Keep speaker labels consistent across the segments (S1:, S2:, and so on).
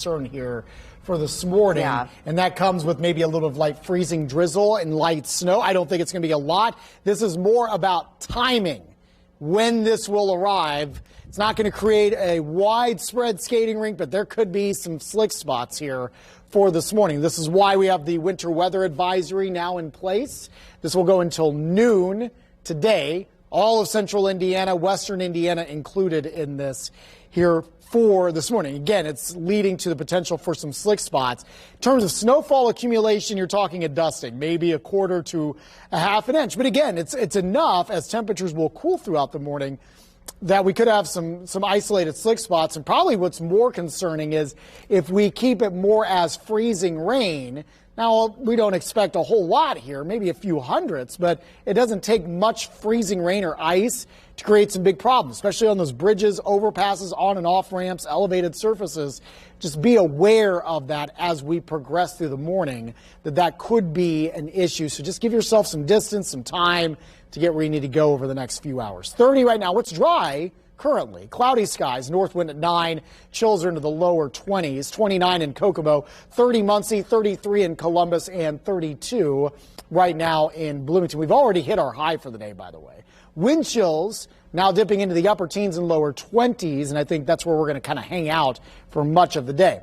S1: concern here for this morning, and that comes with maybe a little of light freezing drizzle and light snow. I don't think it's going to be a lot. This is more about timing when this will arrive. It's not going to create a widespread skating rink, but there could be some slick spots here for this morning. This is why we have the winter weather advisory now in place. This will go until noon today. All of central Indiana, western Indiana included in this here for this morning. Again, it's leading to the potential for some slick spots. In terms of snowfall accumulation, you're talking a dusting, maybe a quarter to a half an inch. But again, it's enough as temperatures will cool throughout the morning that we could have some isolated slick spots. And probably what's more concerning is if we keep it more as freezing rain. Now, we don't expect a whole lot here, maybe a few hundredths, but it doesn't take much freezing rain or ice to create some big problems, especially on those bridges, overpasses, on and off ramps, elevated surfaces. Just be aware of that as we progress through the morning, that could be an issue. So just give yourself some distance, some time to get where you need to go over the next few hours. 30 right now. It's dry currently. Cloudy skies, north wind at 9, chills are into the lower 20s, 29 in Kokomo, 30 Muncie, 33 in Columbus, and 32 right now in Bloomington. We've already hit our high for the day, by the way. Wind chills now dipping into the upper teens and lower 20s, and I think that's where we're going to kind of hang out for much of the day.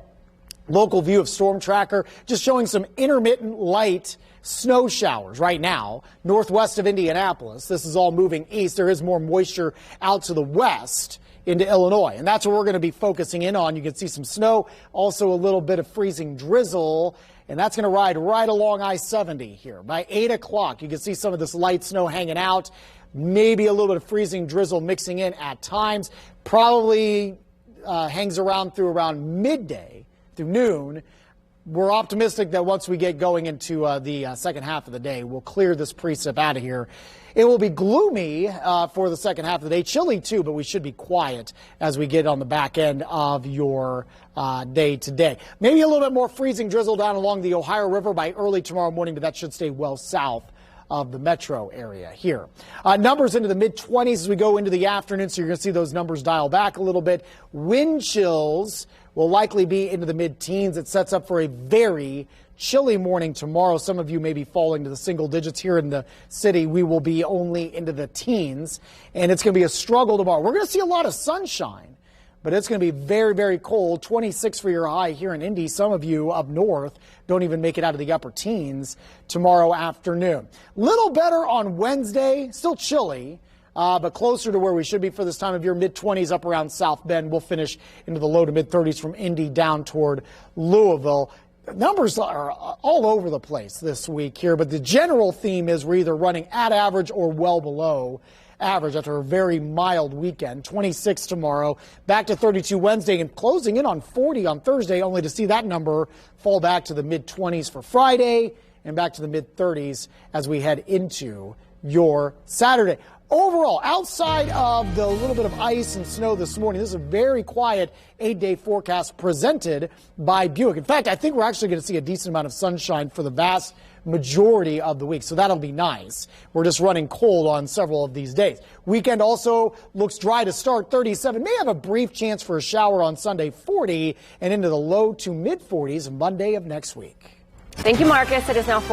S1: Local view of Storm Tracker just showing some intermittent light snow showers right now northwest of Indianapolis. This is all moving east. There is more moisture out to the west into Illinois, and that's what we're going to be focusing in on. You can see some snow, also a little bit of freezing drizzle, and that's going to ride right along I-70 here. By 8 o'clock, you can see some of this light snow hanging out, maybe a little bit of freezing drizzle mixing in at times. Probably hangs around through around midday through noon. We're optimistic that once we get going into the second half of the day, we'll clear this precip out of here. It will be gloomy for the second half of the day, chilly too, but we should be quiet as we get on the back end of your day today. Maybe a little bit more freezing drizzle down along the Ohio River by early tomorrow morning, but that should stay well south of the metro area here. Numbers into the mid-20s as we go into the afternoon, so you're going to see those numbers dial back a little bit. Wind chills will likely be into the mid-teens. It sets up for a very chilly morning tomorrow. Some of you may be falling to the single digits here in the city. We will be only into the teens, and it's going to be a struggle tomorrow. We're going to see a lot of sunshine, but it's going to be very, very cold. 26 for your high here in Indy. Some of you up north don't even make it out of the upper teens tomorrow afternoon. Little better on Wednesday, still chilly, but closer to where we should be for this time of year. Mid-20s up around South Bend. We'll finish into the low to mid-30s from Indy down toward Louisville. Numbers are all over the place this week here, but the general theme is we're either running at average or well below average after a very mild weekend. 26 tomorrow, back to 32 Wednesday, and closing in on 40 on Thursday, only to see that number fall back to the mid-20s for Friday and back to the mid-30s as we head into your Saturday. Overall, outside of the little bit of ice and snow this morning, this is a very quiet 8-day forecast presented by Buick. In fact, I think we're actually going to see a decent amount of sunshine for the vast majority of the week, so that'll be nice. We're just running cold on several of these days. Weekend also looks dry to start, 37. May have a brief chance for a shower on Sunday, 40, and into the low to mid-40s Monday of next week.
S2: Thank you, Marcus. It is now 4:20.